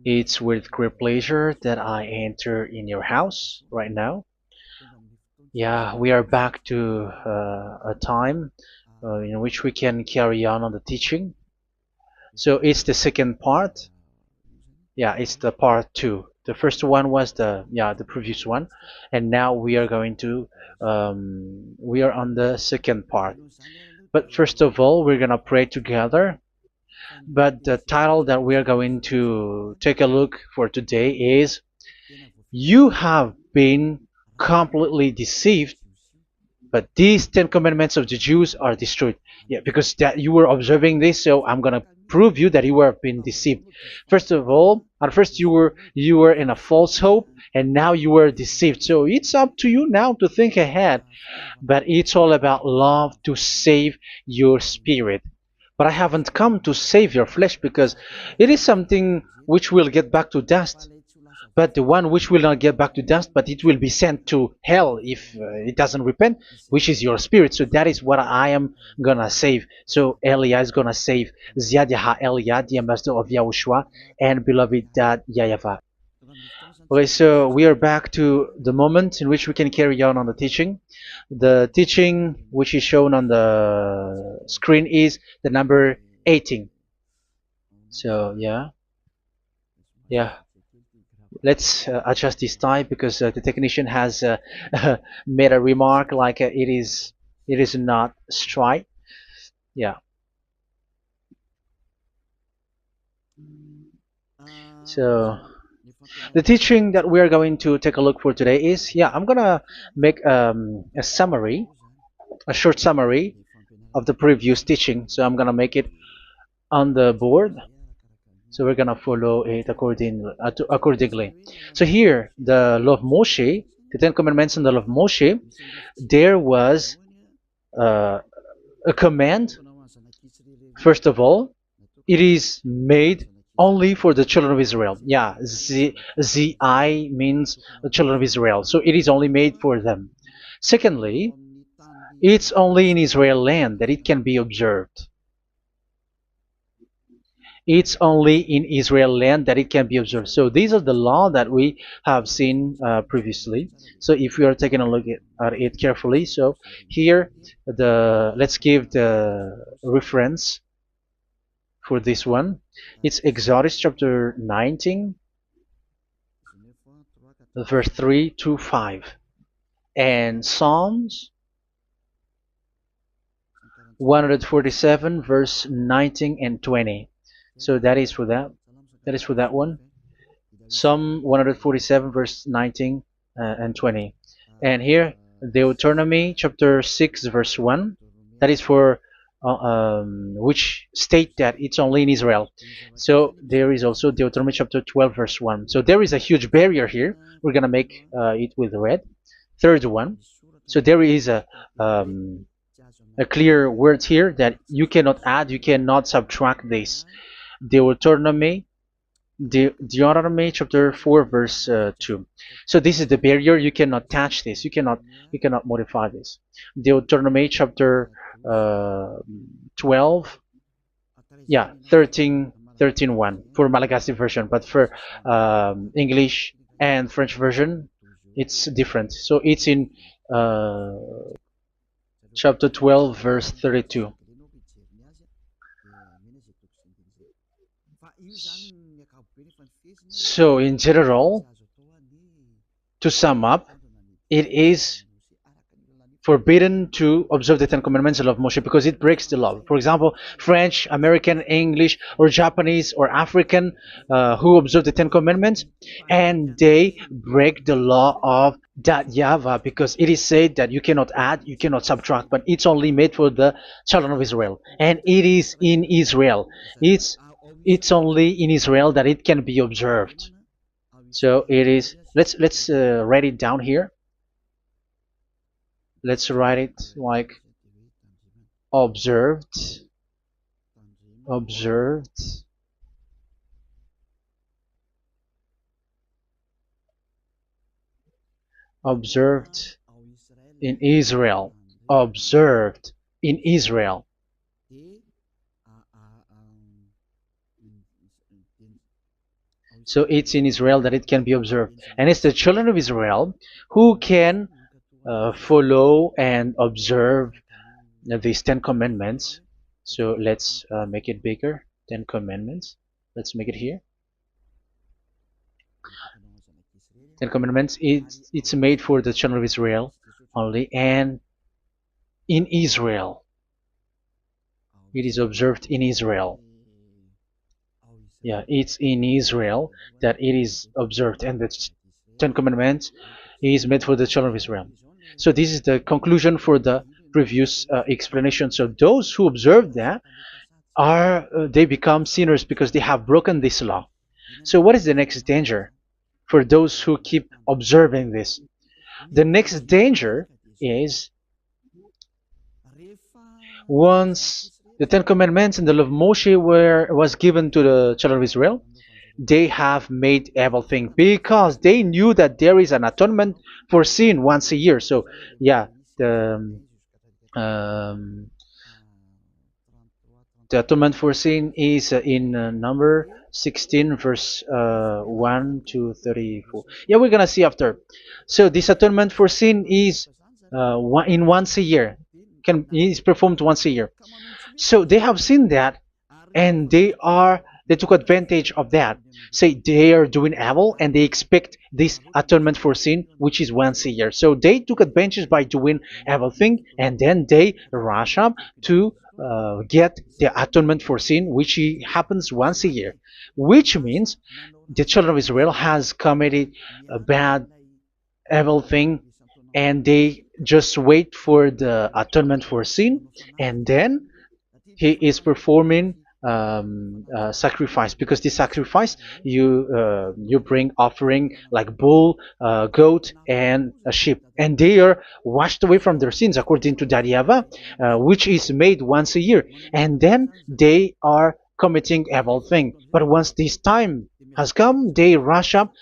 It's with great pleasure that I enter in your house right now. Yeah, we are back to a time in which we can carry on the teaching. So it's the second part. Yeah, it's the part two. The first one was the previous one, and now we are going to we are on the second part. But first of all, we're gonna pray together. But the title that we are going to take a look for today is "You have been completely deceived, but these 10 commandments of the Jews are destroyed." Yeah, because that you were observing this, so I'm gonna prove you that you were been deceived. First of all, at first you were in a false hope, and now you were deceived. So it's up to you now to think ahead. But it's all about love to save your spirit. But I haven't come to save your flesh, because it is something which will get back to dust. But the one which will not get back to dust, but it will be sent to hell if it doesn't repent, which is your spirit. So that is what I am gonna save. So Elia is gonna save Ziadiha Elia, the ambassador of Yahushua, and beloved dad YAHVAH. Okay, so we are back to the moment in which we can carry on the teaching. The teaching which is shown on the screen is the number 18. So yeah, let's adjust this time, because the technician has made a remark like it is not straight. Yeah. So the teaching that we are going to take a look for today is, I'm gonna make a summary, a short summary of the previous teaching. So I'm gonna make it on the board. So we're gonna follow it accordingly. So here, the law of Moshe, the Ten Commandments and the law of Moshe, there was uh, a command. First of all, it is made only for the children of Israel. Yeah, Z I means the children of Israel. So it is only made for them. Secondly, it's only in Israel land that it can be observed. It's only in Israel land that it can be observed. So these are the law that we have seen previously. So if we are taking a look at it carefully, so here let's give the reference for this one. It's Exodus chapter 19, verse 3 to 5, and Psalms 147, verse 19 and 20. So that is for that. That is for that one. Psalm 147, verse 19 and 20. And here, Deuteronomy chapter 6, verse 1. That is for which state that it's only in Israel. So there is also Deuteronomy chapter 12, verse 1. So there is a huge barrier here. We're going to make it with red. Third one. So there is a clear word here that you cannot add, you cannot subtract this. Deuteronomy chapter 4, verse 2. So this is the barrier. You cannot touch this. You cannot modify this. Deuteronomy chapter 12, 13 1 for Malagasy version, but for English and French version, it's different. So it's in chapter 12, verse 32. So in general, to sum up, it is forbidden to observe the Ten Commandments of Moshe, because it breaks the law. For example, French, American, English, or Japanese, or African who observe the Ten Commandments, and they break the law of that YAHVAH, because it is said that you cannot add, you cannot subtract, but it's only made for the children of Israel, and it is in Israel. It's only in Israel that it can be observed. So it is. Let's write it down here. Let's write it like observed, observed, observed in Israel, observed in Israel. So it's in Israel that it can be observed. And it's the children of Israel who can follow and observe these 10 commandments. So let's make it bigger. 10 commandments. Let's make it here. 10 commandments. It's made for the children of Israel only, and in Israel. It is observed in Israel. Yeah, it's in Israel that it is observed, and the 10 commandments is made for the children of Israel. So this is the conclusion for the previous explanation. So those who observe that are they become sinners because they have broken this law. So what is the next danger for those who keep observing this? The next danger is once the Ten Commandments and the law of Moshe was given to the children of Israel, they have made everything because they knew that there is an atonement for sin once a year. So yeah, um, the atonement for sin is in number 16 verse 1 to 34. Yeah, we're gonna see after. So this atonement for sin is once a year, is performed once a year. So they have seen that, and they took advantage of that. Say they are doing evil and they expect this atonement for sin, which is once a year. So they took advantage by doing evil thing, and then they rush up to get the atonement for sin, which happens once a year, which means the children of Israel has committed a bad evil thing, and they just wait for the atonement for sin, and then he is performing sacrifice, because the sacrifice you bring offering like bull, goat, and a sheep, and they are washed away from their sins according to that YAHVAH, which is made once a year, and then they are committing evil thing. But once this time has come, they rush up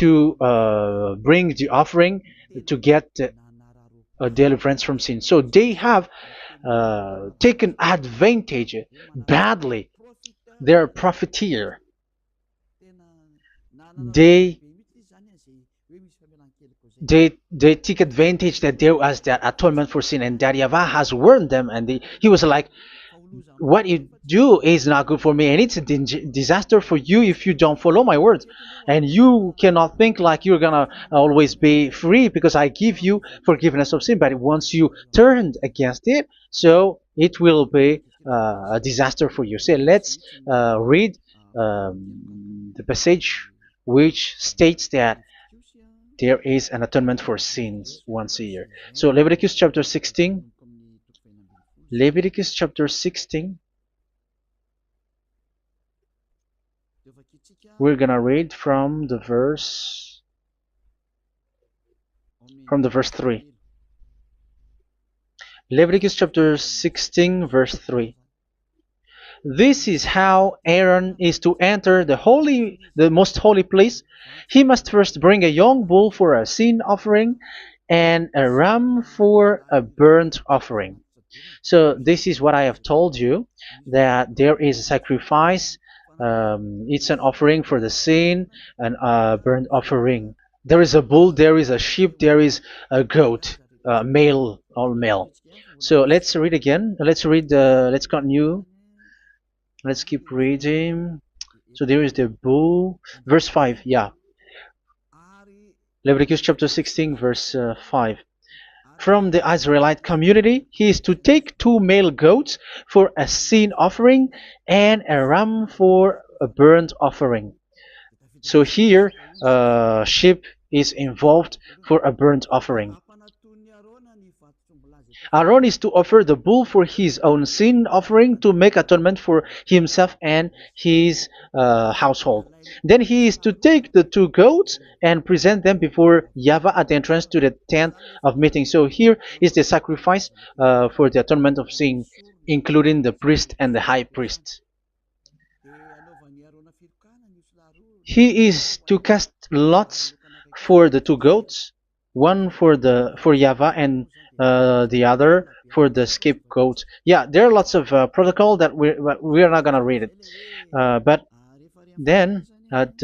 to bring the offering to get deliverance from sin. So they have taken advantage badly. They're profiteer. They they take advantage that there was that atonement for sin, and that YAHVAH has warned them, and he was like, what you do is not good for me, and it's a disaster for you if you don't follow my words, and you cannot think like you're gonna always be free because I give you forgiveness of sin, but once you turned against it, so it will be a disaster for you. So let's read the passage which states that there is an atonement for sins once a year. So Leviticus chapter 16. Leviticus chapter 16. We're gonna read from the verse 3. Leviticus chapter 16 verse 3. This is how Aaron is to enter the most holy place. He must first bring a young bull for a sin offering and a ram for a burnt offering. So this is what I have told you, that there is a sacrifice. It's an offering for the sin, and a burnt offering. There is a bull, there is a sheep, there is a goat, male, all male. So let's read again. Let's continue. Let's keep reading. So there is the bull, verse 5. Yeah, Leviticus chapter 16 verse 5. From the Israelite community, he is to take 2 male goats for a sin offering and a ram for a burnt offering. So here, sheep is involved for a burnt offering. Aaron is to offer the bull for his own sin offering to make atonement for himself and his household. Then he is to take the 2 goats and present them before YAHVAH at the entrance to the tent of meeting. So here is the sacrifice for the atonement of sin, including the priest and the high priest. He is to cast lots for the 2 goats, one for YAHVAH and the other for the scapegoat. Yeah, there are lots of protocol that we are not gonna read it, but then at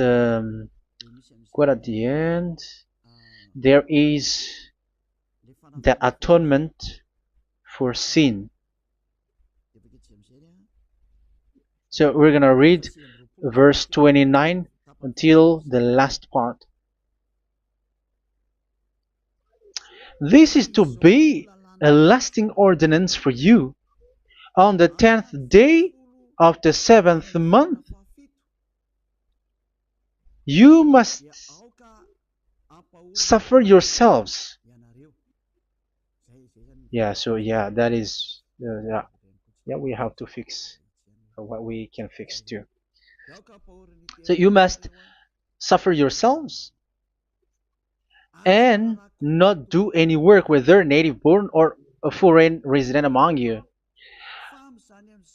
quite at the end, there is the atonement for sin. So we're gonna read verse 29 until the last part. This is to be a lasting ordinance for you. On the 10th day of the 7th month, you must suffer yourselves. Yeah, so yeah, that is, yeah, we have to fix what we can fix too. So you must suffer yourselves and not do any work, whether native born or a foreign resident among you.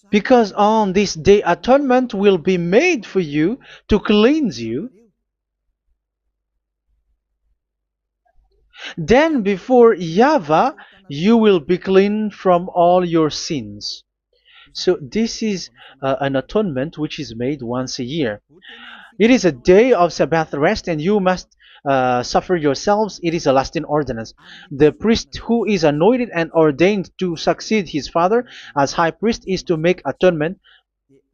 Because on this day atonement will be made for you to cleanse you. Then before YAHVAH you will be clean from all your sins. So this is an atonement which is made once a year. It is a day of Sabbath rest, and you must suffer yourselves. It is a lasting ordinance. The priest who is anointed and ordained to succeed his father as high priest is to make atonement,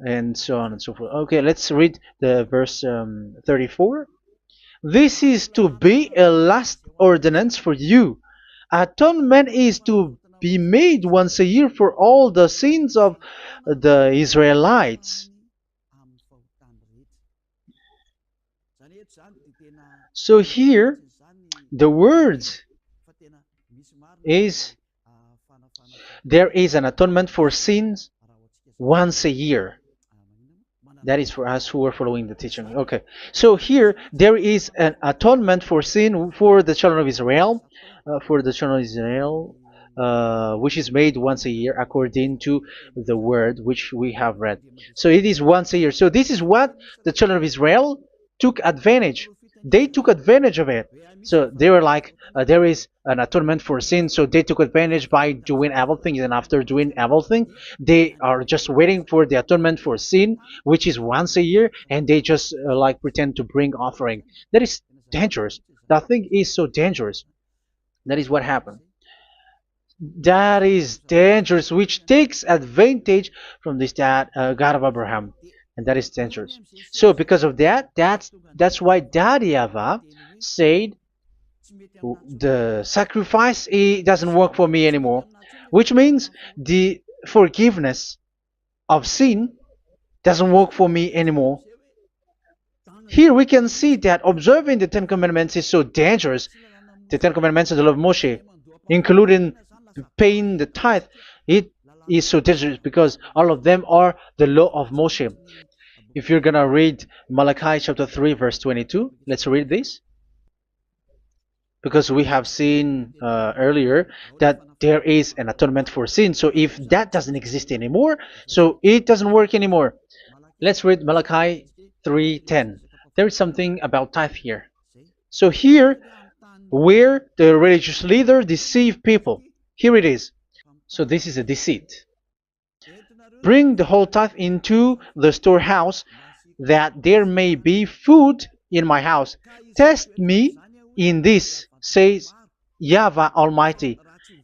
and so on and so forth. Okay, let's read the verse 34. This is to be a last ordinance for you. Atonement is to be made once a year for all the sins of the Israelites. So here, the words is there is an atonement for sins once a year. That is for us who are following the teaching. Okay, so here there is an atonement for sin for the children of Israel, which is made once a year according to the word which we have read. So it is once a year. So this is what the children of Israel took advantage. They took advantage of it. So they were like, there is an atonement for sin. So they took advantage by doing everything, and after doing everything, they are just waiting for the atonement for sin, which is once a year, and they just like pretend to bring offering. That is dangerous. That thing is so dangerous. That is what happened. That is dangerous, which takes advantage from this God of Abraham, and that is dangerous. So because of that, that's why Daddy Ava said the sacrifice it doesn't work for me anymore, which means the forgiveness of sin doesn't work for me anymore. Here we can see that observing the Ten Commandments is so dangerous. The Ten Commandments of the law of Moshe, including paying the tithe, it is so dangerous because all of them are the law of Moshe. If you're gonna read Malachi chapter 3 verse 22, let's read this. Because we have seen earlier that there is an atonement for sin. So if that doesn't exist anymore, so it doesn't work anymore. Let's read Malachi 3:10. There is something about tithe here. So here, where the religious leader deceive people, here it is. So this is a deceit. Bring the whole tithe into the storehouse, that there may be food in my house. Test me in this, says YAHVAH Almighty,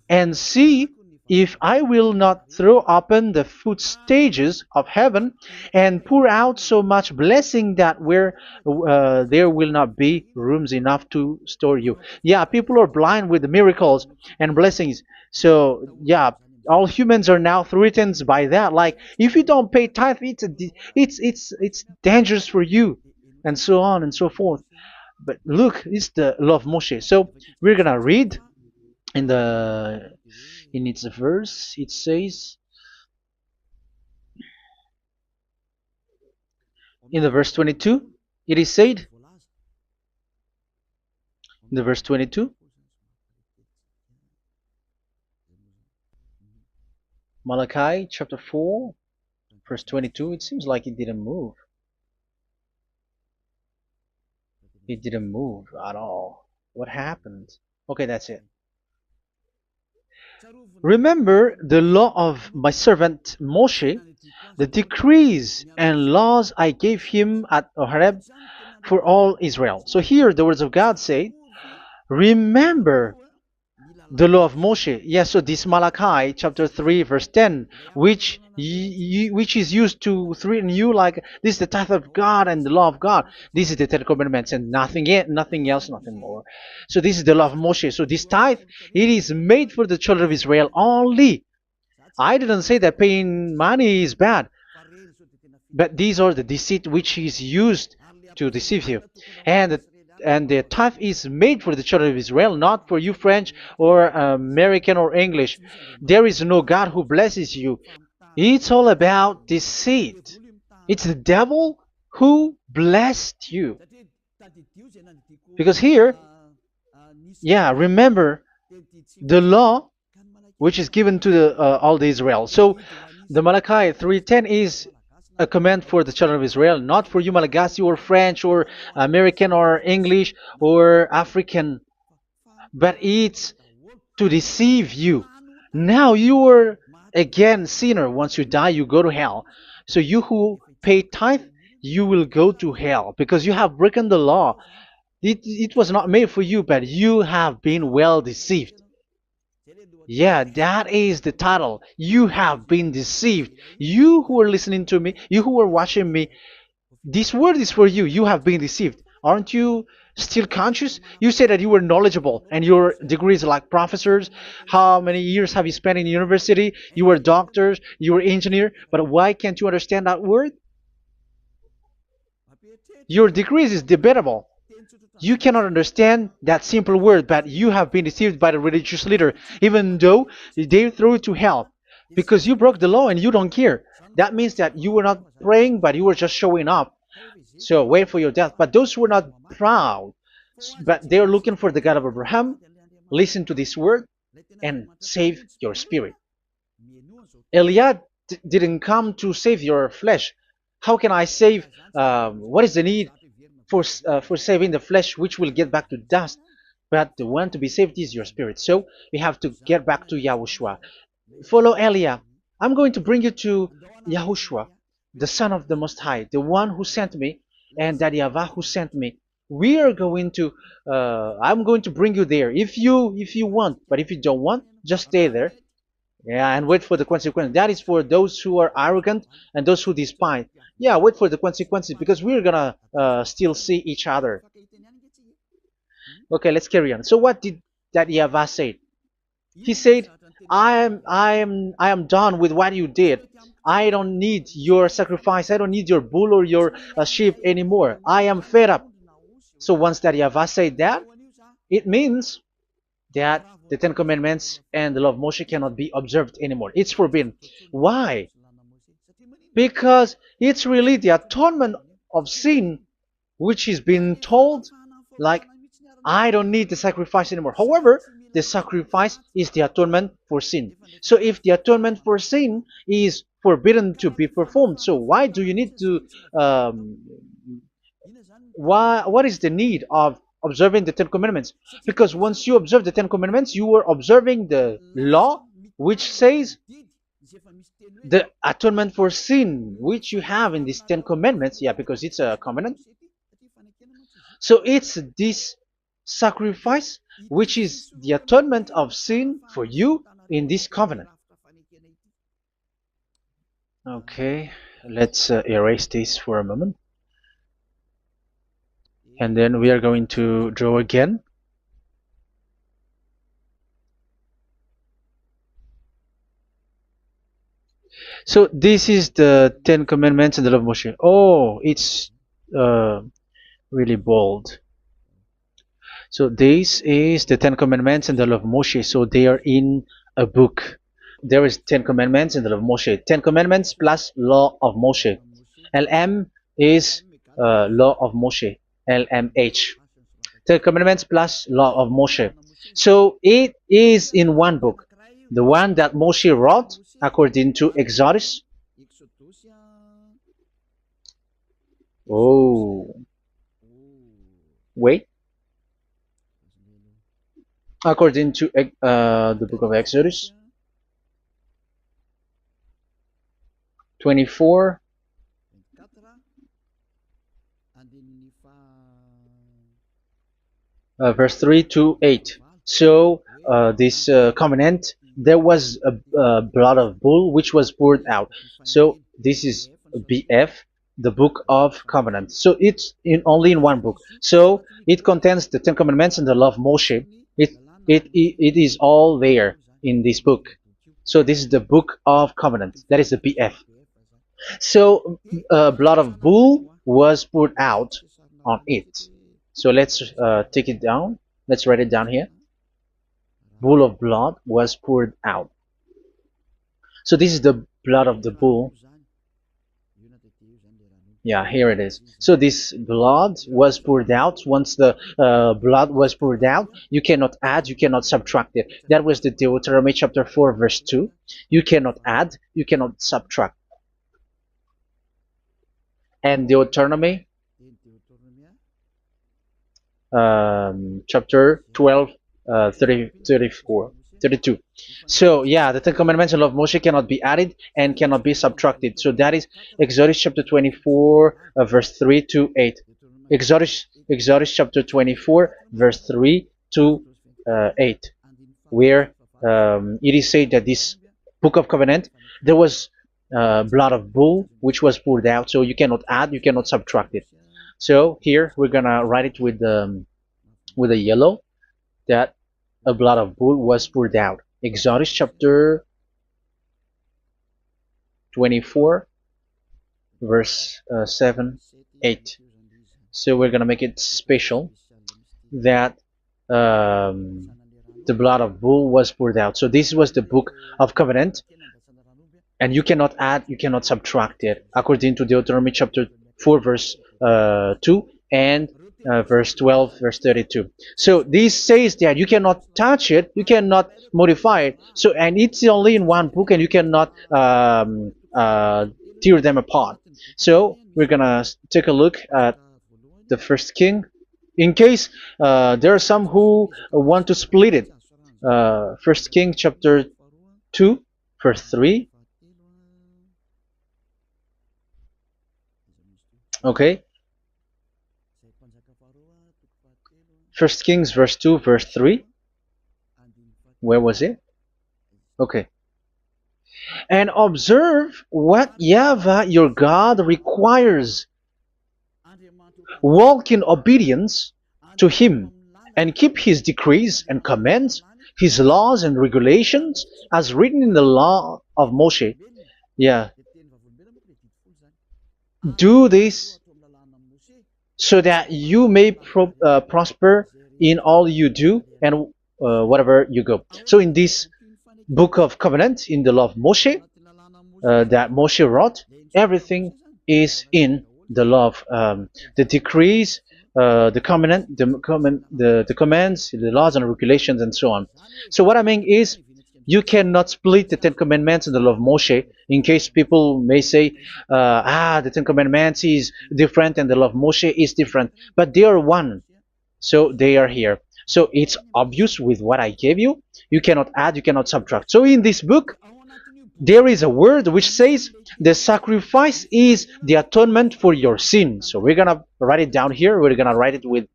and see if I will not throw open the food stages of heaven and pour out so much blessing that where there will not be rooms enough to store you. Yeah, people are blind with the miracles and blessings. So yeah, all humans are now threatened by that. Like if you don't pay tithe, it's dangerous for you, and so on and so forth. But look, it's the law of Moshe. So we're gonna read in the in its verse. It says in the verse 22. It is said in the verse 22. Malachi chapter 4 verse 22. It seems like it didn't move. It didn't move at all. What happened? Okay, that's it. Remember the law of my servant Moshe, the decrees and laws I gave him at Horeb for all Israel. So here the words of God say, remember the law of Moshe. Yes, so this Malachi chapter 3 verse 10, which is used to threaten you like this is the tithe of God and the law of God. This is the Ten Commandments and nothing else, nothing more. So this is the law of Moshe. So this tithe, it is made for the children of Israel only. I didn't say that paying money is bad, but these are the deceit which is used to deceive you. And the tithe is made for the children of Israel, not for you French or American or English. There is no God who blesses you. It's all about deceit. It's the devil who blessed you. Because here, yeah, remember the law which is given to all the Israel. So the Malachi 3:10 is a command for the children of Israel, not for you Malagasy or French or American or English or African, but it's to deceive you. Now you are again sinner. Once you die, you go to hell. So you who pay tithe, you will go to hell because you have broken the law. It was not made for you, but you have been well deceived. Yeah, that is the title. You have been deceived. You who are listening to me, you who are watching me, this word is for you. You have been deceived. Aren't you still conscious? You say that you were knowledgeable and your degrees like professors. How many years have you spent in university? You were doctors, you were engineer, but why can't you understand that word? Your degrees is debatable. You cannot understand that simple word, but you have been deceived by the religious leader, even though they threw you to hell because you broke the law and you don't care. That means that you were not praying, but you were just showing up. So wait for your death. But those who are not proud, but they are looking for the God of Abraham, listen to this word and save your spirit. Eliad didn't come to save your flesh. How can I save? What is the need for saving the flesh, which will get back to dust? But the one to be saved is your spirit. So we have to get back to Yahushua. Follow Elia. I'm going to bring you to Yahushua, the Son of the Most High, the one who sent me, and that YAHVAH who sent me. We are going to. I'm going to bring you there if you want, but if you don't want, just stay there. Yeah, and wait for the consequence. That is for those who are arrogant and those who despise. Yeah, wait for the consequences because we're gonna still see each other. Okay, let's carry on. So what did that YAHVAH say? He said, I am done with what you did. I don't need your sacrifice. I don't need your bull or your sheep anymore. I am fed up. So once that YAHVAH said that, it means that the Ten Commandments and the law of Moshe cannot be observed anymore. It's forbidden. Why? Because it's really the atonement of sin which is being told, like, I don't need the sacrifice anymore. However, the sacrifice is the atonement for sin. So if the atonement for sin is forbidden to be performed, so why do you need to what is the need of observing the Ten Commandments? Because once you observe the Ten Commandments, you are observing the law which says the atonement for sin which you have in these Ten Commandments. Yeah, because it's a covenant. So it's this sacrifice which is the atonement of sin for you in this covenant. Okay, let's erase this for a moment. And then we are going to draw again. So this is the Ten Commandments and the law of Moshe. Oh, it's really bold. So this is the Ten Commandments and the law of Moshe. So they are in a book. There is Ten Commandments and the law of Moshe. Ten Commandments plus law of Moshe. LM is law of Moshe. LMH. Ten Commandments plus law of Moshe. So it is in one book. The one that Moshe wrote according to Exodus. Oh. Wait. according to the book of Exodus 24, verse 3 to 8. So this covenant, there was a blood of bull which was poured out. So this is BF, the book of covenant. So it's only in one book. So it contains the Ten Commandments and the law of Moshe. It is all there in this book. So this is the book of covenant. That is the BF. So blood of bull was poured out on it. So let's take it down. Let's write it down here. Bull of blood was poured out. So this is the blood of the bull. Yeah, here it is. So this blood was poured out. Once the blood was poured out, you cannot add, you cannot subtract it. That was the Deuteronomy chapter 4, verse 2. You cannot add, you cannot subtract. And Deuteronomy chapter 12, 32. So yeah, the Ten Commandments and law of Moshe cannot be added and cannot be subtracted. So that is Exodus chapter 24, verse 3 to 8. Exodus chapter 24, verse 3 to 8, where it is said that this book of covenant, there was blood of bull which was poured out. So you cannot add, you cannot subtract it. So here we're gonna write it with a yellow, that a blood of bull was poured out. Exodus chapter 24, verse 7, 8. So we're gonna make it special that the blood of bull was poured out. So this was the book of covenant, and you cannot add, you cannot subtract it, according to Deuteronomy chapter 4, verse 2 and verse 12, verse 32. So this says that you cannot touch it, you cannot modify it. So, and it's only in one book, and you cannot tear them apart. So we're gonna take a look at the first king, in case there are some who want to split it. First King chapter 2, verse 3. Okay. First Kings verse 2, verse 3. Where was it? Okay. And observe what YAHVAH your God requires. Walk in obedience to him, and keep his decrees and commands, his laws and regulations, as written in the law of Moshe. Yeah. Do this so that you may prosper in all you do and whatever you go. So in this book of covenant, in the law of Moshe, that Moshe wrote, everything is in the law of the decrees, the covenant, the commands, the laws and regulations, and so on. So what I mean is, you cannot split the Ten Commandments and the law of Moshe. In case people may say, the Ten Commandments is different and the law of Moshe is different, but they are one. So they are here. So it's obvious with what I gave you. You cannot add, you cannot subtract. So in this book, there is a word which says the sacrifice is the atonement for your sin. So we're gonna write it down here. We're gonna write it with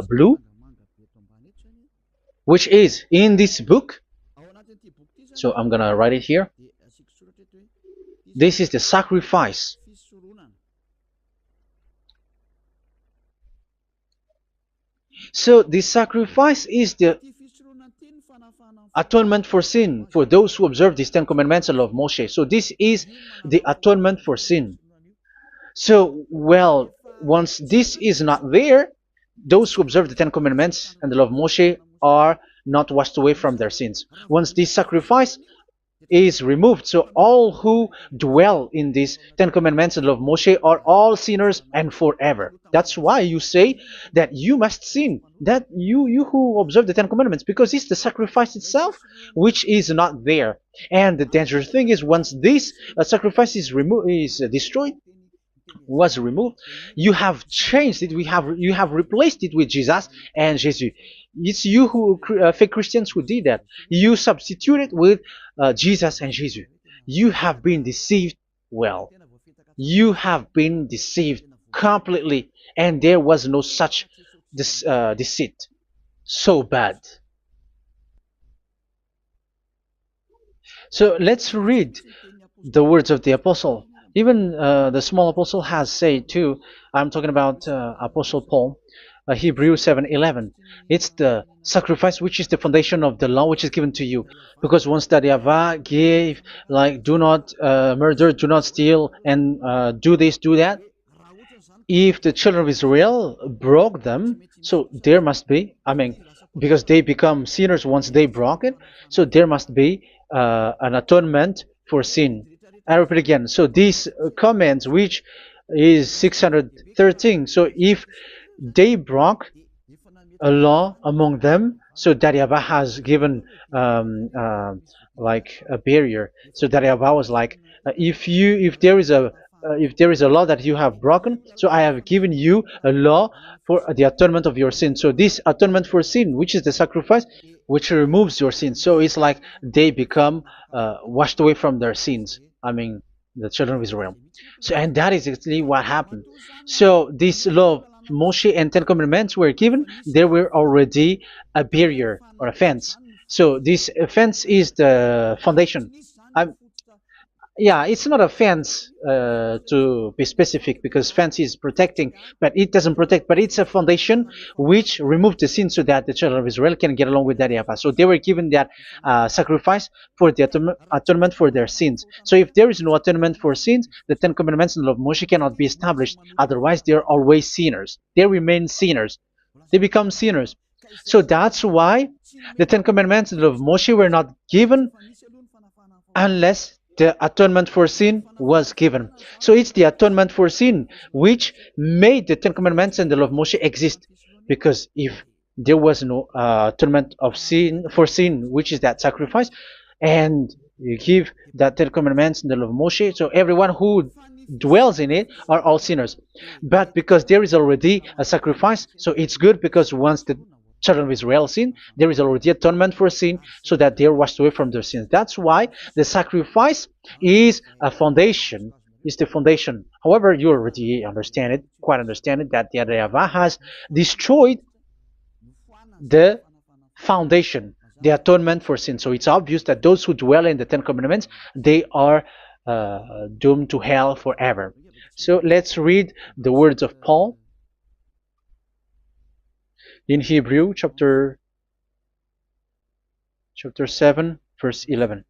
blue, which is in this book. So I'm gonna write it here. This is the sacrifice. So the sacrifice is the atonement for sin, for those who observe these Ten Commandments and law of Moshe. So this is the atonement for sin. So, well, once this is not there, those who observe the Ten Commandments and the law of Moshe are not washed away from their sins. Once this sacrifice is removed, so all who dwell in these Ten Commandments and law of Moshe are all sinners and forever. That's why you say that you must sin, that you who observe the Ten Commandments, because it's the sacrifice itself which is not there. And the dangerous thing is, once this sacrifice is destroyed, was removed, you have changed it. You have replaced it with Jesus and Jesus. It's you who fake Christians who did that. You substituted with Jesus and Jesus. You have been deceived. Well, you have been deceived completely, and there was no such deceit. So bad. So let's read the words of the apostle. Even the small apostle has said too. I'm talking about Apostle Paul, Hebrews 7:11. It's the sacrifice which is the foundation of the law which is given to you. Because once that YAHVAH gave, like, do not murder, do not steal, and do this, do that, if the children of Israel broke them, so there must be, I mean, because they become sinners once they broke it, so there must be an atonement for sin. I repeat again. So these comments, which is 613, so if they broke a law among them, so that YAHVAH has given like a barrier. So that YAHVAH was like, if there is a law that you have broken, so I have given you a law for the atonement of your sin. So this atonement for sin, which is the sacrifice, which removes your sins. So it's like they become washed away from their sins. I mean, the children of Israel. So, and that is exactly what happened. So this law of Moshe and Ten Commandments were given. There were already a barrier or a fence. So this fence is the foundation. I'm, yeah, it's not a fence to be specific, because fence is protecting, but it doesn't protect. But it's a foundation which removed the sin so that the children of Israel can get along with that YAHVAH. So they were given that sacrifice for the atonement for their sins. So if there is no atonement for sins, the Ten Commandments and the law of Moshe cannot be established. Otherwise, they are always sinners. They remain sinners. They become sinners. So that's why the Ten Commandments and the law of Moshe were not given unless the atonement for sin was given. So it's the atonement for sin which made the Ten Commandments and the law of Moshe exist. Because if there was no atonement of sin for sin, which is that sacrifice, and you give that Ten Commandments and the law of Moshe, so everyone who dwells in it are all sinners. But because there is already a sacrifice, so it's good, because once the children of Israel sin, there is already atonement for sin, so that they are washed away from their sins. That's why the sacrifice is a foundation, is the foundation. However, you already understand it, quite understand it, that the YAHVAH has destroyed the foundation, the atonement for sin. So it's obvious that those who dwell in the Ten Commandments, they are doomed to hell forever. So let's read the words of Paul in Hebrew chapter 7 verse 11.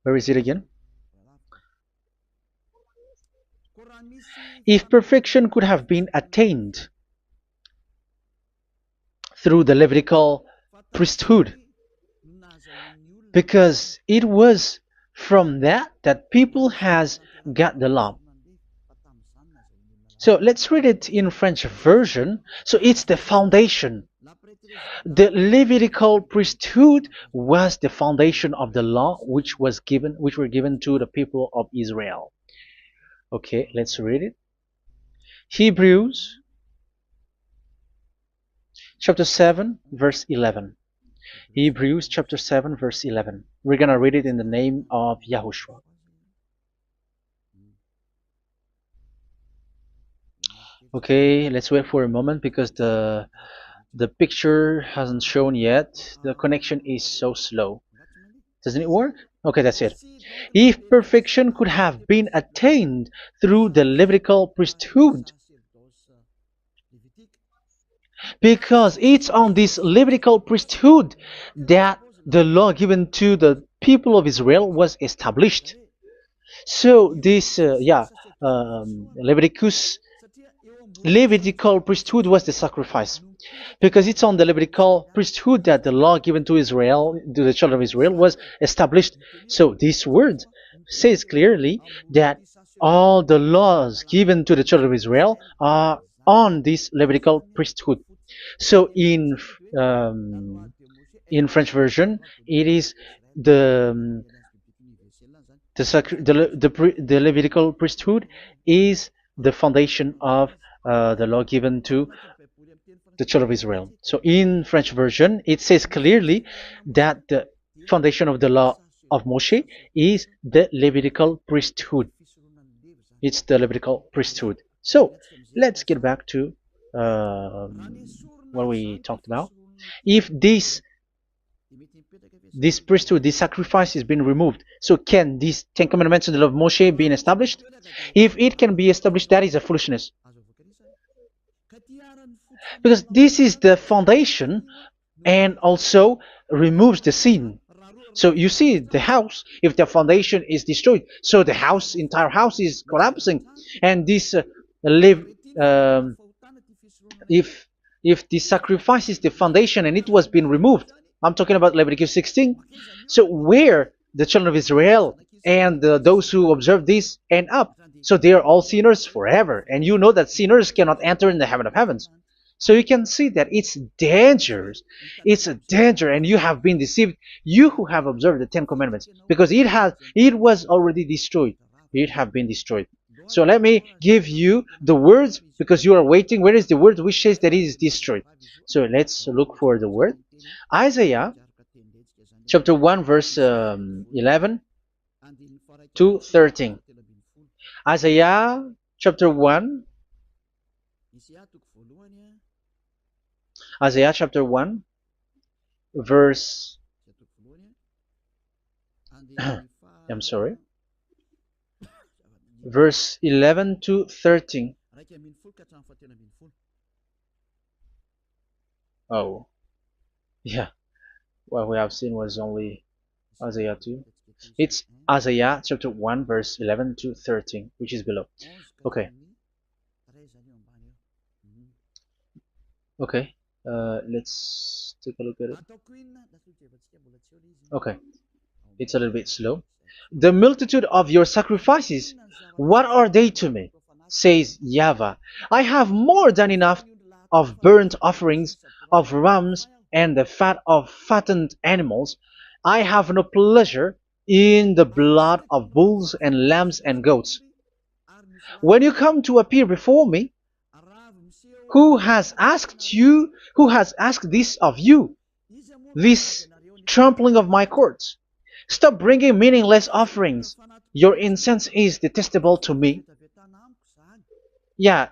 Where is it again? If perfection could have been attained through the Levitical priesthood, because it was from that people has got the law. So let's read it in French version. So it's the foundation. The Levitical priesthood was the foundation of the law which were given to the people of Israel. Okay, let's read it. Hebrews chapter 7 verse 11. Hebrews chapter 7 verse 11. We're gonna read it in the name of YAHOSHUAH. Okay, let's wait for a moment, because the picture hasn't shown yet. The connection is so slow. Doesn't it work? Okay, that's it. If perfection could have been attained through the Levitical priesthood, because it's on this Levitical priesthood that the law given to the people of Israel was established. So this, Levitical priesthood was the sacrifice, because it's on the Levitical priesthood that the law given to Israel, to the children of Israel, was established. So this word says clearly that all the laws given to the children of Israel are on this Levitical priesthood. So in French version, it is the The Levitical priesthood is the foundation of the law given to the children of Israel. So in French version, it says clearly that the foundation of the law of Moshe is the Levitical priesthood. It's the Levitical priesthood. So let's get back to what we talked about. If this priesthood, this sacrifice is being removed, so can these Ten Commandments and the law of Moshe be established? If it can be established, that is a foolishness. Because this is the foundation and also removes the sin. So you see the house, if the foundation is destroyed, so the house, entire house is collapsing. And this if the sacrifice is the foundation and it was being removed, I'm talking about Leviticus 16. So where the children of Israel and those who observe this end up? So they are all sinners forever. And you know that sinners cannot enter in the heaven of heavens. So you can see that it's dangerous. It's a danger, and you have been deceived. You who have observed the Ten Commandments, because it was already destroyed. It have been destroyed. So let me give you the words, because you are waiting. Where is the word which says that it is destroyed? So let's look for the word. Isaiah chapter 1 verse 11 to 13. Isaiah chapter 1. Isaiah chapter 1 verse I'm sorry, verse 11 to 13. Oh, yeah, what we have seen was only Isaiah 2. It's Isaiah chapter 1 verse 11 to 13, which is below. Okay. Okay. Let's take a look at it. Okay, it's a little bit slow. The multitude of your sacrifices, what are they to me? Says YAHVAH. I have more than enough of burnt offerings, of rams, and the fat of fattened animals. I have no pleasure in the blood of bulls and lambs and goats. When you come to appear before me, who has asked this of you, this trampling of my courts? Stop bringing meaningless offerings. Your incense is detestable to me. Yeah,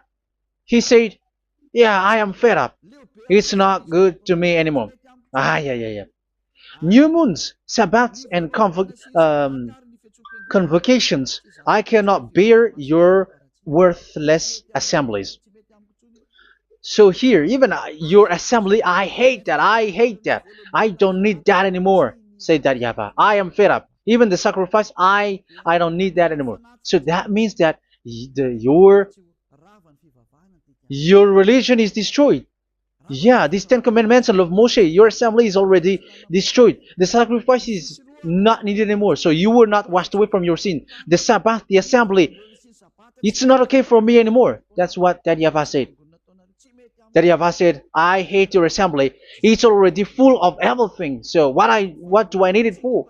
he said, yeah, I am fed up. It's not good to me anymore. Yeah. New moons, Sabbaths, and convocations. I cannot bear your worthless assemblies. So here, even your assembly, I hate that. I don't need that anymore. Say that, YAHVAH. I am fed up. Even the sacrifice, I don't need that anymore. So that means that your religion is destroyed. Yeah, these Ten Commandments and law of Moshe, your assembly is already destroyed. The sacrifice is not needed anymore. So you were not washed away from your sin. The Sabbath, the assembly, it's not okay for me anymore. That's what that YAHVAH said. That YAHVAH said, I hate your assembly. It's already full of everything. So what do I need it for?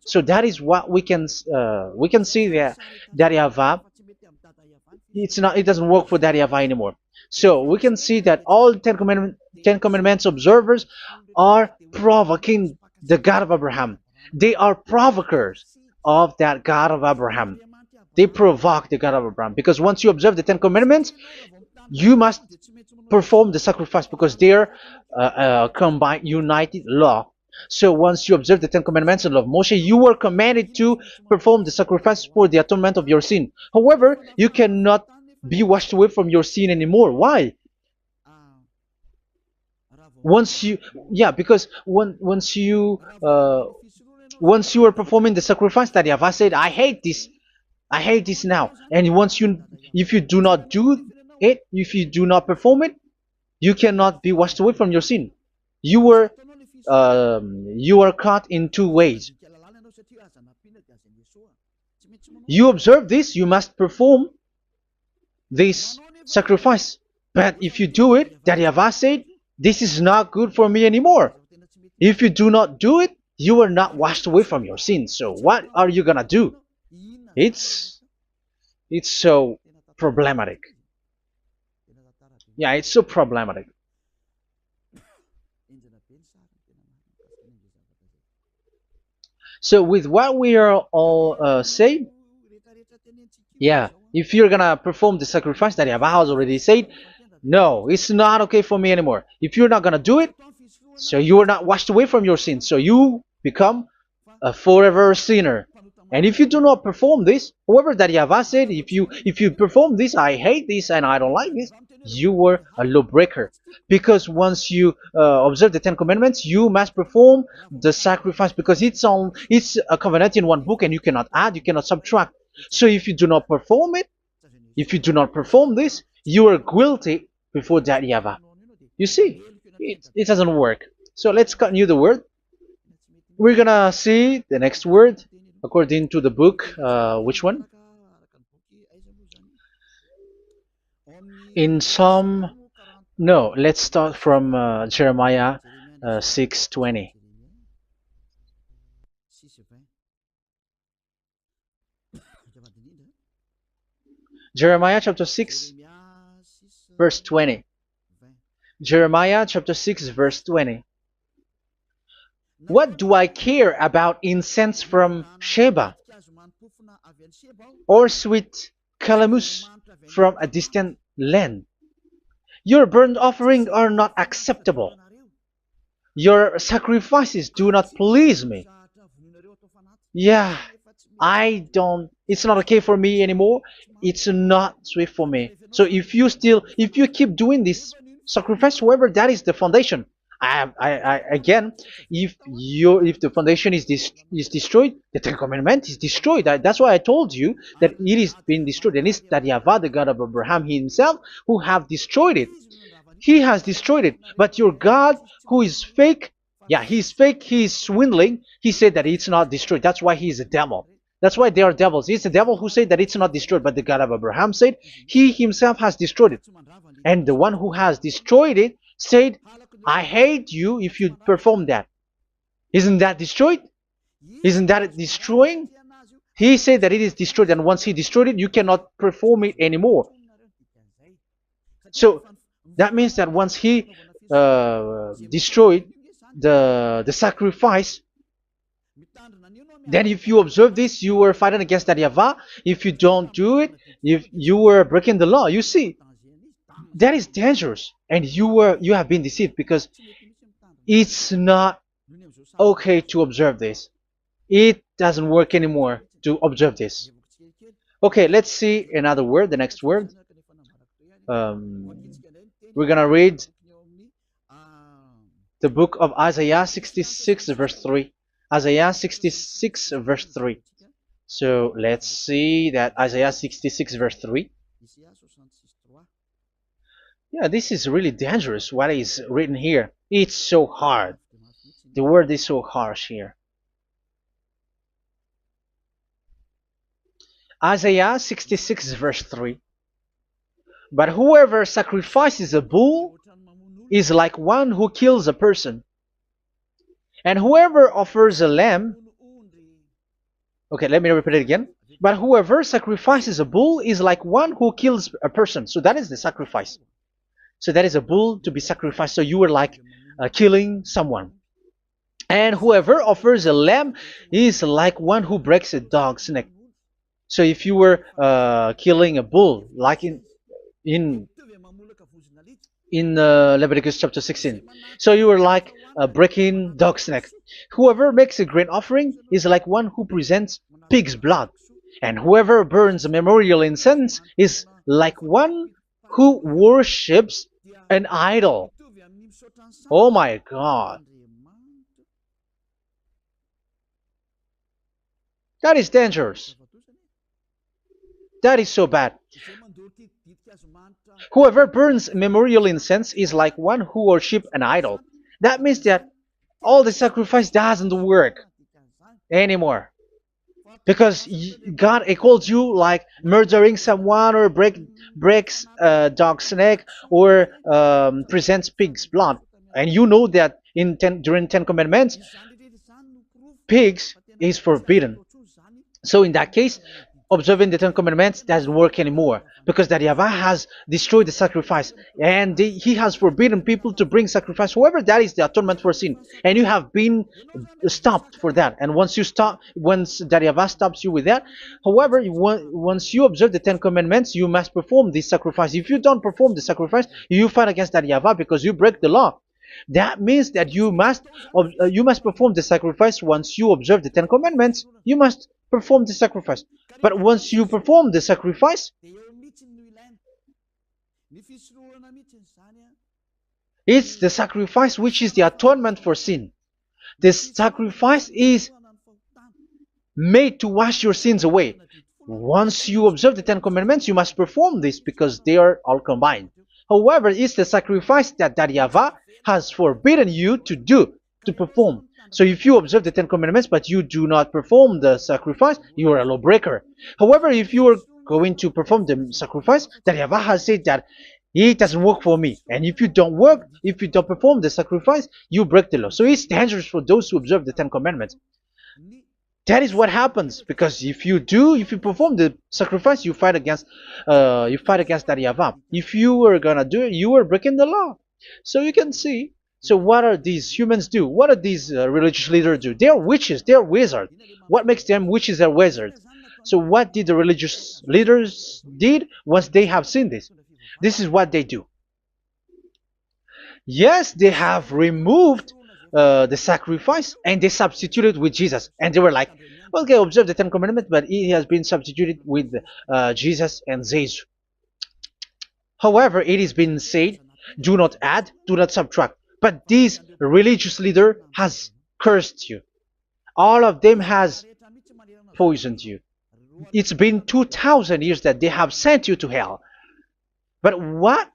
So that is what we can see there. That YAHVAH, it doesn't work for that YAHVAH anymore. So we can see that all Ten Commandments observers are provoking the God of Abraham. They are provokers of that God of Abraham. They provoke the God of Abraham, because once you observe the Ten Commandments, you must perform the sacrifice, because they are combined, united law. So once you observe the Ten Commandments and law of Moshe, you were commanded to perform the sacrifice for the atonement of your sin. However, you cannot be washed away from your sin anymore. Why? Because once you are performing the sacrifice, that YAHVAH said, I hate this now. And if you do not do it, if you do not perform it, you cannot be washed away from your sin. You are caught in two ways. You observe this, you must perform this sacrifice. But if you do it, that YAHVAH said, this is not good for me anymore. If you do not do it, you are not washed away from your sins. So what are you gonna do? It's it's so problematic. Yeah, it's so problematic. So with what we are all saying, yeah, if you're gonna perform the sacrifice that Yahweh has already said, no, it's not okay for me anymore. If you're not gonna do it, so you are not washed away from your sins, so you become a forever sinner. And if you do not perform this, whoever that Yahweh said, if you perform this, I hate this and I don't like this, you were a lawbreaker. Because once you observe the Ten Commandments, you must perform the sacrifice because it's a covenant in one book and you cannot add, you cannot subtract. So if you do not perform it, if you do not perform this, you are guilty before that Yahweh. You see, it doesn't work. So let's continue the word. We're gonna see the next word according to the book. Which one? In Psalm. No, let's start from Jeremiah 6:20. Jeremiah chapter 6, verse 20. Jeremiah chapter 6, verse 20. What do I care about incense from Sheba, or sweet calamus from a distant land? Your burnt offerings are not acceptable. Your sacrifices do not please me. Yeah, it's not okay for me anymore. It's not sweet for me. So if you keep doing this sacrifice, however, that is the foundation. Again, if the foundation is destroyed, the Ten Commandment is destroyed. That's why I told you that it is being destroyed, and it's that Yahweh, the God of Abraham himself, who have destroyed it. He has destroyed it. But your God, who is fake, yeah, he's fake, he's swindling. He said that it's not destroyed. That's why he is a devil. That's why they are devils. It's the devil who said that it's not destroyed, but the God of Abraham said he himself has destroyed it. And the one who has destroyed it said, I hate you if you perform that. Isn't that destroyed? Isn't that destroying? He said that it is destroyed, and once he destroyed it, you cannot perform it anymore. So that means that once he destroyed the sacrifice, then if you observe this, you were fighting against that Yahweh. If you don't do it, if you were breaking the law, you see, that is dangerous, and you have been deceived because it's not okay to observe this. It doesn't work anymore to observe this. Okay, let's see another word, the next word. We're gonna read the book of Isaiah 66 verse 3. Isaiah 66 verse 3. So let's see that Isaiah 66 verse 3. Yeah, this is really dangerous what is written here. It's so hard. The word is so harsh here. Isaiah 66 verse 3. But whoever sacrifices a bull is like one who kills a person. And whoever offers a lamb... Okay, let me repeat it again. But whoever sacrifices a bull is like one who kills a person. So that is the sacrifice. So that is a bull to be sacrificed. So you were like killing someone. And whoever offers a lamb is like one who breaks a dog's neck. So if you were killing a bull, like in Leviticus chapter 16, so you were like breaking dog's neck. Whoever makes a grain offering is like one who presents pig's blood. And whoever burns a memorial incense is like one who worships an idol. Oh my God. That is dangerous. That is so bad. Whoever burns memorial incense is like one who worships an idol. That means that all the sacrifice doesn't work anymore. Because God equals you like murdering someone or breaks a dog's neck or presents pig's blood. And you know that during 10 Commandments, pigs is forbidden. So in that case, observing the Ten Commandments doesn't work anymore because that Yahweh has destroyed the sacrifice and he has forbidden people to bring sacrifice. However, that is the atonement for sin, and you have been stopped for that. And once that Yahweh stops you with that, however, once you observe the Ten Commandments, you must perform this sacrifice. If you don't perform the sacrifice, you fight against that Yahweh because you break the law. That means that you must perform the sacrifice. Once you observe the Ten Commandments, you must perform the sacrifice. But once you perform the sacrifice, it's the sacrifice which is the atonement for sin. This sacrifice is made to wash your sins away. Once you observe the Ten Commandments, you must perform this because they are all combined. However, it's the sacrifice that Yahweh has forbidden you to perform. So if you observe the Ten Commandments but you do not perform the sacrifice, you are a lawbreaker. However, if you are going to perform the sacrifice, that Yahweh has said that it doesn't work for me. And if you don't perform the sacrifice, you break the law. So it's dangerous for those who observe the Ten Commandments. That is what happens, because if you perform the sacrifice, you fight against that Yahweh. If you were gonna do it, you were breaking the law. So you can see. So what are these humans do? What are these religious leaders do? They are witches. They are wizards. What makes them witches and wizards? So what did the religious leaders did once they have seen this? This is what they do. Yes, they have removed the sacrifice and they substituted with Jesus. And they were like, okay, observe the Ten Commandments, but it has been substituted with Jesus and Jesus. However, it has been said, do not add, do not subtract. But this religious leader has cursed you. All of them has poisoned you. It's been 2,000 years that they have sent you to hell. But what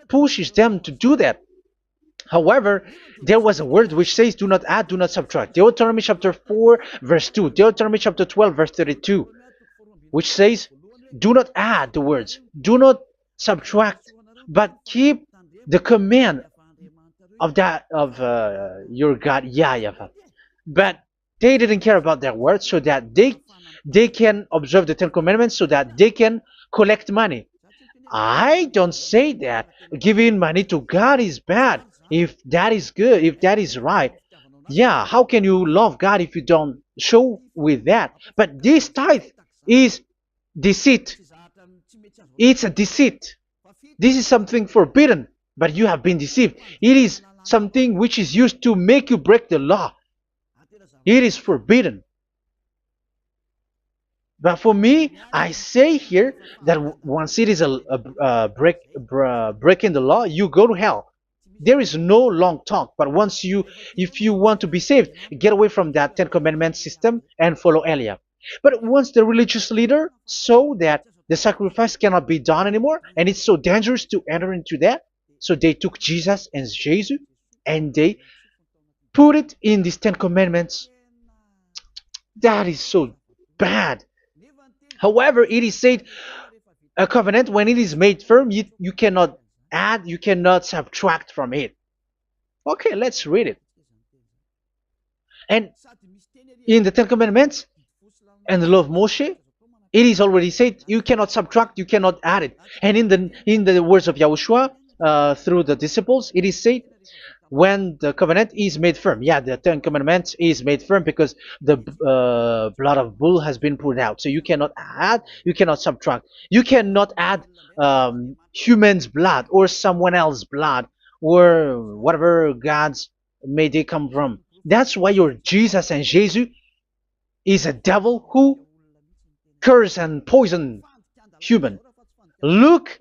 pushes them to do that? However, there was a word which says, do not add, do not subtract. Deuteronomy chapter 4, verse 2. Deuteronomy chapter 12, verse 32. Which says, do not add the words. Do not subtract. But keep the command of your God, YAHVAH. But they didn't care about their words, so that they can observe the Ten Commandments, so that they can collect money. I don't say that giving money to God is bad. If that is good, if that is right, yeah, how can you love God if you don't show with that? But this tithe is deceit. It's a deceit. This is something forbidden, but you have been deceived. It is something which is used to make you break the law. It is forbidden. But for me, I say here that once it is breaking the law, you go to hell. There is no long talk. But if you want to be saved, get away from that Ten Commandments system and follow Eliab. But once the religious leader saw that the sacrifice cannot be done anymore, and it's so dangerous to enter into that, so they took Jesus and Jesus and they put it in these Ten Commandments. That is so bad. However, it is said a covenant, when it is made firm, you cannot add, you cannot subtract from it. Okay, let's read it. And in the Ten Commandments and the law of Moshe, it is already said you cannot subtract, you cannot add it. And in the words of YAHOSHUAH through the disciples, it is said when the covenant is made firm. Yeah, the Ten Commandments is made firm because the blood of bull has been poured out. So you cannot add, you cannot subtract. You cannot add human's blood or someone else's blood or whatever gods may they come from. That's why your Jesus and Jesus is a devil who curse and poison human. Look,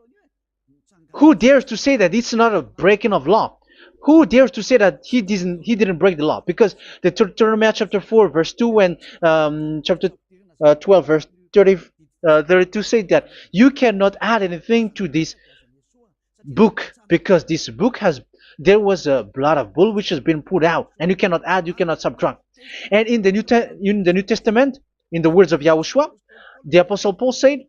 who dares to say that it's not a breaking of law? Who dares to say that he didn't break the law? Because the Deuteronomy chapter 4 verse 2 and chapter 12 verse 32 say that you cannot add anything to this book, because this book there was a blood of bull which has been put out, and you cannot add, you cannot subtract. And in the New Testament, in the words of YAHOSHUAH, the Apostle Paul said,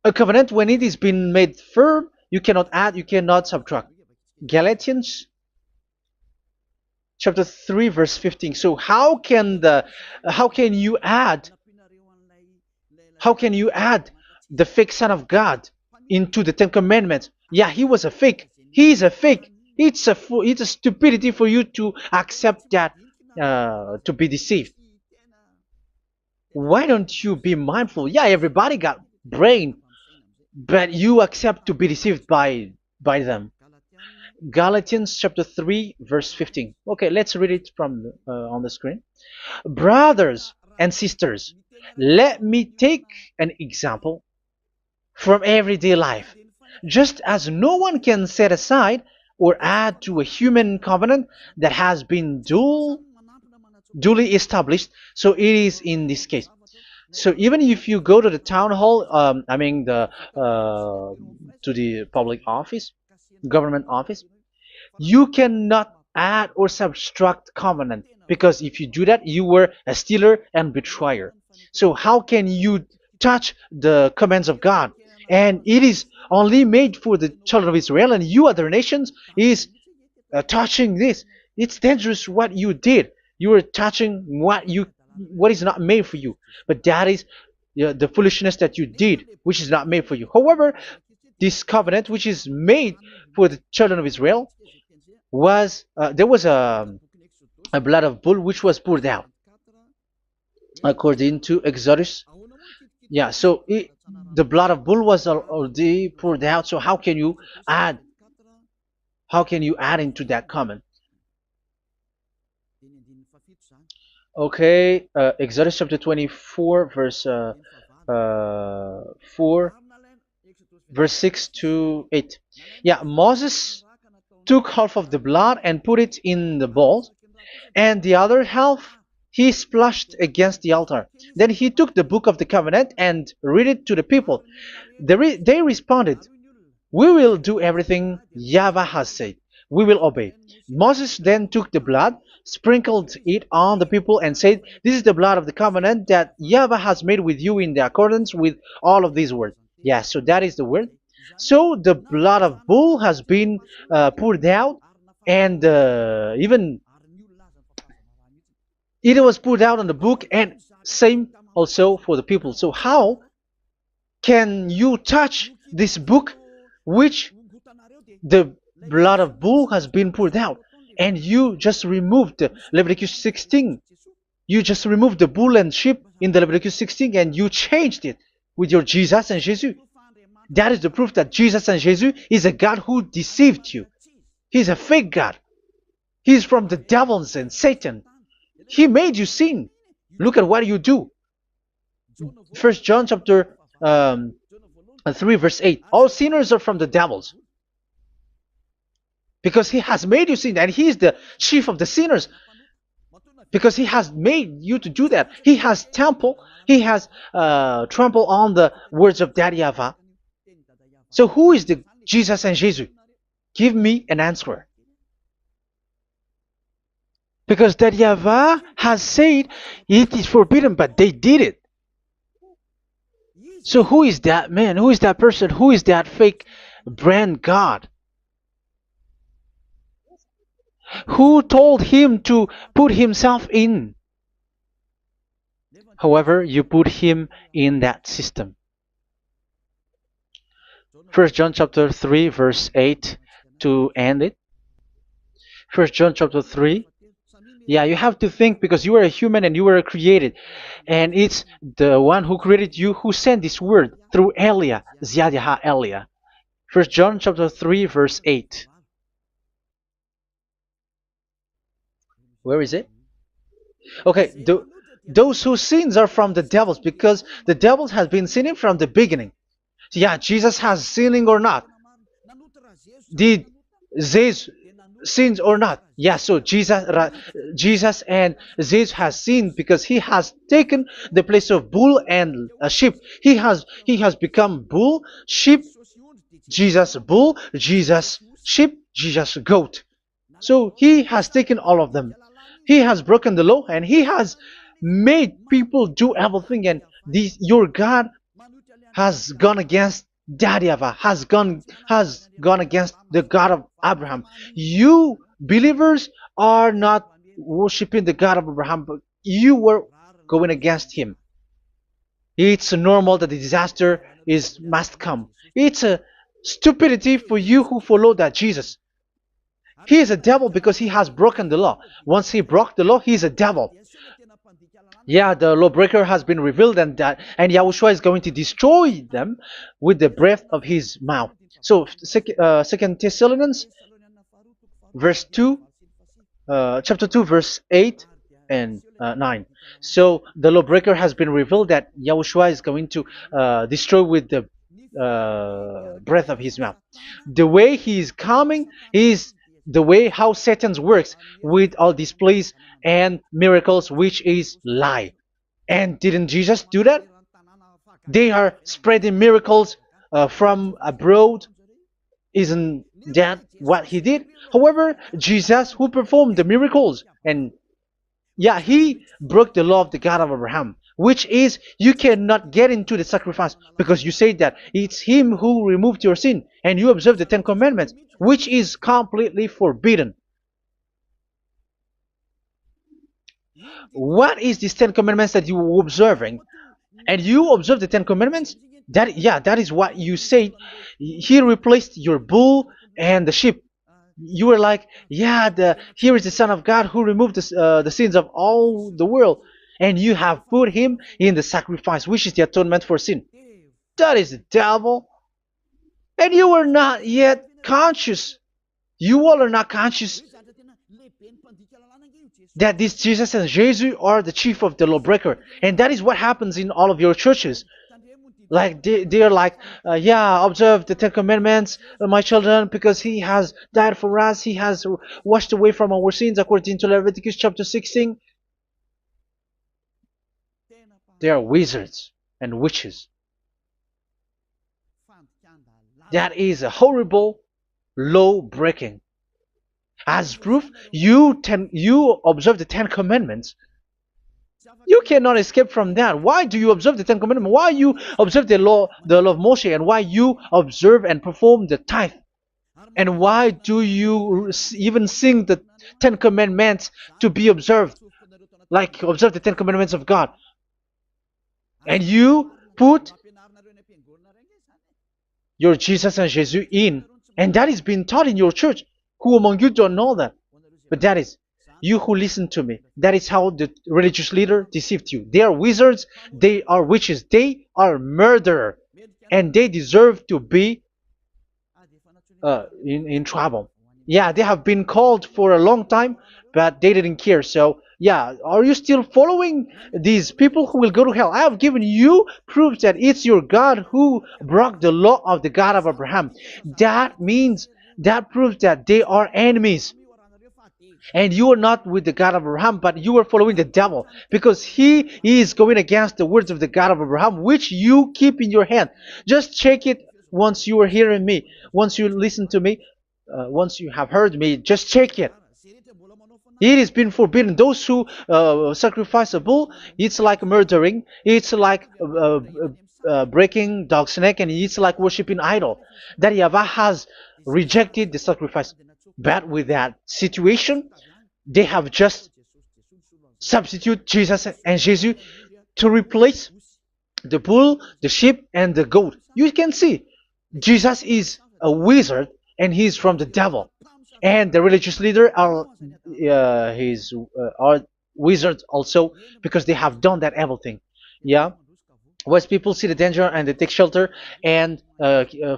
a covenant, when it is been made firm, you cannot add, you cannot subtract. Galatians chapter 3 verse 15. So how can you add How can you add the fake Son of God into the Ten Commandments? Yeah, he was a fake. He is a fake. It's a stupidity for you to accept that, to be deceived. Why don't you be mindful? Yeah, everybody got brain, but you accept to be deceived by them. Galatians chapter 3 verse 15. Okay, let's read it from on the screen. Brothers and sisters, let me take an example from everyday life. Just as no one can set aside or add to a human covenant that has been duly established, so it is in this case. So even if you go to the town hall, I mean to the public office, government office, you cannot add or subtract covenant, because if you do that, you were a stealer and betrayer. So how can you touch the commands of God? And it is only made for the children of Israel, and you other nations is touching this. It's dangerous what you did. You are touching what is not made for you. But that is the foolishness that you did, which is not made for you. However, this covenant, which is made for the children of Israel, was there was a blood of bull which was poured out according to Exodus. Yeah, so the blood of bull was already poured out. So add how can you add into that comment? Okay, Exodus chapter 24, verse 4, verse 6 to 8. Yeah, Moses took half of the blood and put it in the bowl, and the other half he splashed against the altar. Then he took the book of the covenant and read it to the people. They responded, "We will do everything YAHVAH has said. We will obey." Moses then took the blood, sprinkled it on the people, and said, "This is the blood of the covenant that YAHVAH has made with you in the accordance with all of these words." Yeah, so that is the word. So the blood of bull has been poured out, and even it was poured out on the book, and same also for the people. So how can you touch this book which the blood of bull has been poured out, and you just removed Leviticus 16? You just removed the bull and sheep in the Leviticus 16, and you changed it with your Jesus and Jesus. That is the proof that Jesus and Jesus is a God who deceived you. He's a fake God. He's from the devils and Satan. He made you sin. Look at what you do. First John chapter 3 verse 8. All sinners are from the devils, because he has made you sin, and he is the chief of the sinners, because he has made you to do that. He has trampled on the words of Daddy Ava. So who is the Jesus and Jesus? Give me an answer. Because Daddy Ava has said it is forbidden, but they did it. So who is that man? Who is that person? Who is that fake brand God? Who told him to put himself in? However, you put him in that system. First John chapter 3 verse 8 to end it. First John chapter 3. Yeah, you have to think, because you are a human and you were created. And it's the one who created you who sent this word through Elia, Ziadiha Elia. First John chapter 3 verse 8. Where is it? Okay, those whose sins are from the devils, because the devils has been sinning from the beginning. So yeah, Jesus has sinning or not? Did Jesus sins or not? Yeah, so Jesus and Jesus has sinned, because he has taken the place of bull and a sheep. He has become bull, sheep, Jesus bull, Jesus sheep, Jesus goat. So he has taken all of them. He has broken the law, and he has made people do everything. And your God has gone against Daddy Ava, has gone against the God of Abraham. You believers are not worshiping the God of Abraham, but you were going against him. It's normal that the disaster is must come. It's a stupidity for you who follow that Jesus. He is a devil because he has broken the law. Once he broke the law, he is a devil. Yeah, the lawbreaker has been revealed, and Yahushua is going to destroy them with the breath of his mouth. So, Second Thessalonians, verse 2, chapter 2, verse 8 and 9. So the lawbreaker has been revealed that Yahushua is going to destroy with the breath of his mouth. The way he is coming is the way how Satan works with all displays and miracles, which is lie. And didn't Jesus do that? They are spreading miracles from abroad. Isn't that what he did? However, Jesus, who performed the miracles, and yeah, he broke the law of the God of Abraham, which is you cannot get into the sacrifice because you say that it's him who removed your sin and you observe the Ten Commandments, which is completely forbidden. What is these Ten Commandments that you were observing? And you observe the Ten Commandments? That is what you said. He replaced your bull and the sheep. You were like, yeah, here is the Son of God who removed the sins of all the world, and you have put him in the sacrifice, which is the atonement for sin. That is the devil, and you are not yet conscious. You all are not conscious that this Jesus and Jesus are the chief of the lawbreaker, and that is what happens in all of your churches. Like they're like, yeah, observe the Ten Commandments, my children, because he has died for us. He has washed away from our sins, according to Leviticus chapter 16. They are wizards and witches. That is a horrible law breaking. As proof, you observe the Ten Commandments. You cannot escape from that. Why do you observe the Ten Commandments? Why you observe the law of Moshe, and why you observe and perform the tithe? And why do you even sing the Ten Commandments to be observed? Like observe the Ten Commandments of God. And you put your Jesus and Jesus in. And that is being taught in your church. Who among you don't know that? But that is you who listen to me. That is how the religious leader deceived you. They are wizards. They are witches. They are murderers. And they deserve to be in trouble. Yeah, they have been called for a long time, but they didn't care. So, yeah, are you still following these people who will go to hell? I have given you proof that it's your God who broke the law of the God of Abraham. That means, that proves that they are enemies. And you are not with the God of Abraham, but you are following the devil, because he is going against the words of the God of Abraham, which you keep in your hand. Just check it once you are hearing me, once you listen to me, once you have heard me, just check it. It has been forbidden. Those who sacrifice a bull, it's like murdering, it's like breaking dog's neck, and it's like worshiping idol. That YAHVAH has rejected the sacrifice. But with that situation, they have just substitute Jesus and Jesus to replace the bull, the sheep, and the goat. You can see Jesus is a wizard and he's from the devil, and the religious leader are are wizards also, because they have done that evil thing. Yeah. Once people see the danger and they take shelter, and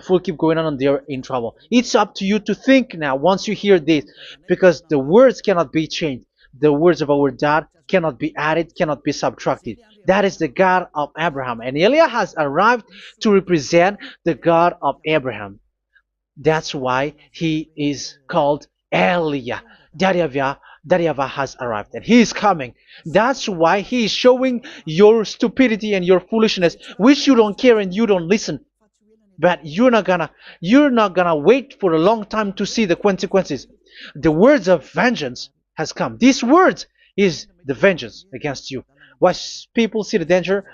full keep going on, and they're in trouble. It's up to you to think now once you hear this, because the words cannot be changed. The words of our God cannot be added, cannot be subtracted. That is the God of Abraham, and Eliah has arrived to represent the God of Abraham. That's why he is called Eliah. YAHVAH has arrived, and he is coming. That's why he is showing your stupidity and your foolishness, which you don't care and you don't listen. But you're not gonna wait for a long time to see the consequences. The words of vengeance has come. These words is the vengeance against you. Once people see the danger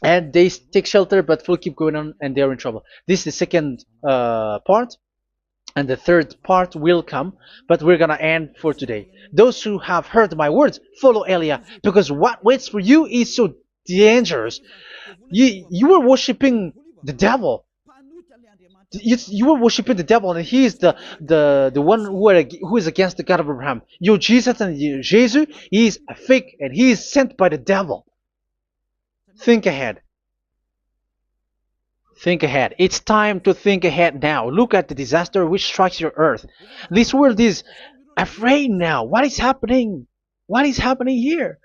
and they take shelter, but will keep going on, and they're in trouble. This is the second part. And the third part will come, but we're gonna end for today. Those who have heard my words, follow Eliah, because what waits for you is so dangerous. You were worshiping the devil. You were worshiping the devil, and he is the one who is against the God of Abraham. You Jesus and you, Jesus, he is a fake, and he is sent by the devil. Think ahead. Think ahead. It's time to think ahead now. Look at the disaster which strikes your earth. This world is afraid now. What is happening? What is happening here?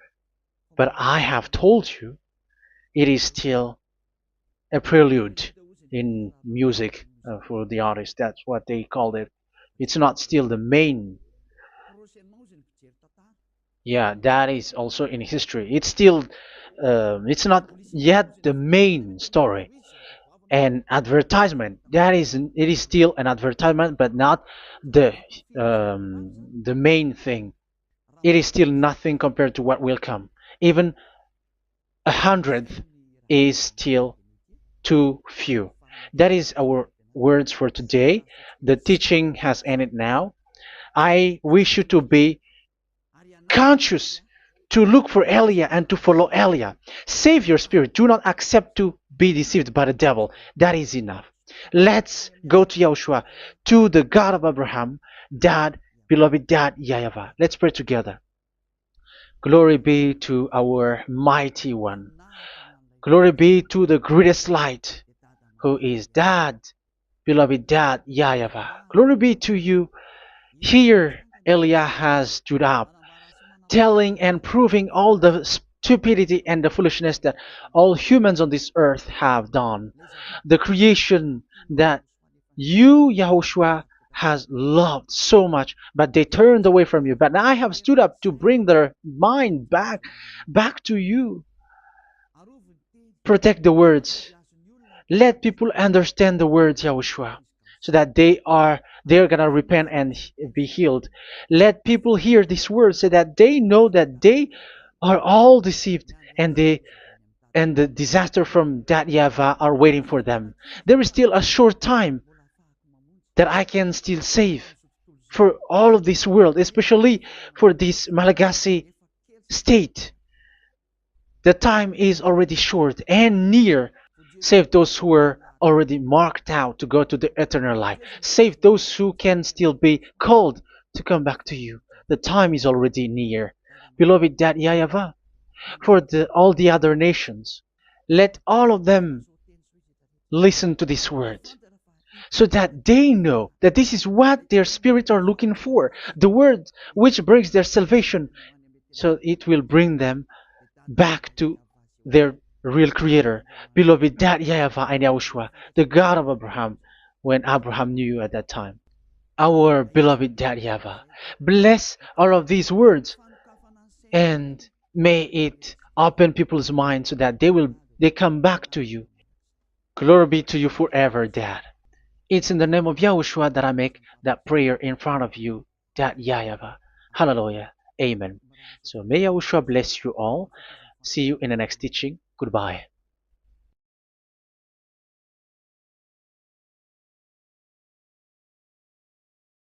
But I have told you, it is still a prelude in music for the artist. That's what they called it. It's not still the main. Yeah, that is also in history. It's still, it's not yet the main story. And advertisement, that is, it is still an advertisement, but not the main thing. It is still nothing compared to what will come. Even a hundredth is still too few. That is our words for today. The teaching has ended now. I wish you to be conscious, to look for Elia and to follow Elia. Save your spirit. Do not accept to be deceived by the devil. That is enough. Let's go to Yahushua, to the God of Abraham, Dad, beloved Dad, YAHVAH. Let's pray together. Glory be to our mighty one. Glory be to the greatest light, who is Dad, beloved Dad, YAHVAH. Glory be to you. Here, Elia has stood up, telling and proving all the stupidity and the foolishness that all humans on this earth have done. The creation that you, Yahushua, has loved so much, but they turned away from you. But I have stood up to bring their mind back to you. Protect the words. Let people understand the words, Yahushua, so that they're gonna repent and be healed. Let people hear these words so that they know that they are all deceived, and the disaster from that YAHVAH are waiting for them. There is still a short time that I can still save for all of this world, especially for this Malagasy state. The time is already short and near. Save those who are already marked out to go to the eternal life. Save those who can still be called to come back to you. The time is already near. Beloved Dad YAHVAH, for all the other nations, let all of them listen to this word, so that they know that this is what their spirits are looking for. The word which brings their salvation, so it will bring them back to their real creator, beloved Dad YAHVAH and Yahushua, the God of Abraham, when Abraham knew you at that time. Our beloved Dad YAHVAH, bless all of these words, and may it open people's minds so that they come back to you. Glory be to you forever, Dad. It's in the name of Yahushua that I make that prayer in front of you, Dad YAHVAH. Hallelujah. Amen. So may Yahushua bless you all. See you in the next teaching. Goodbye.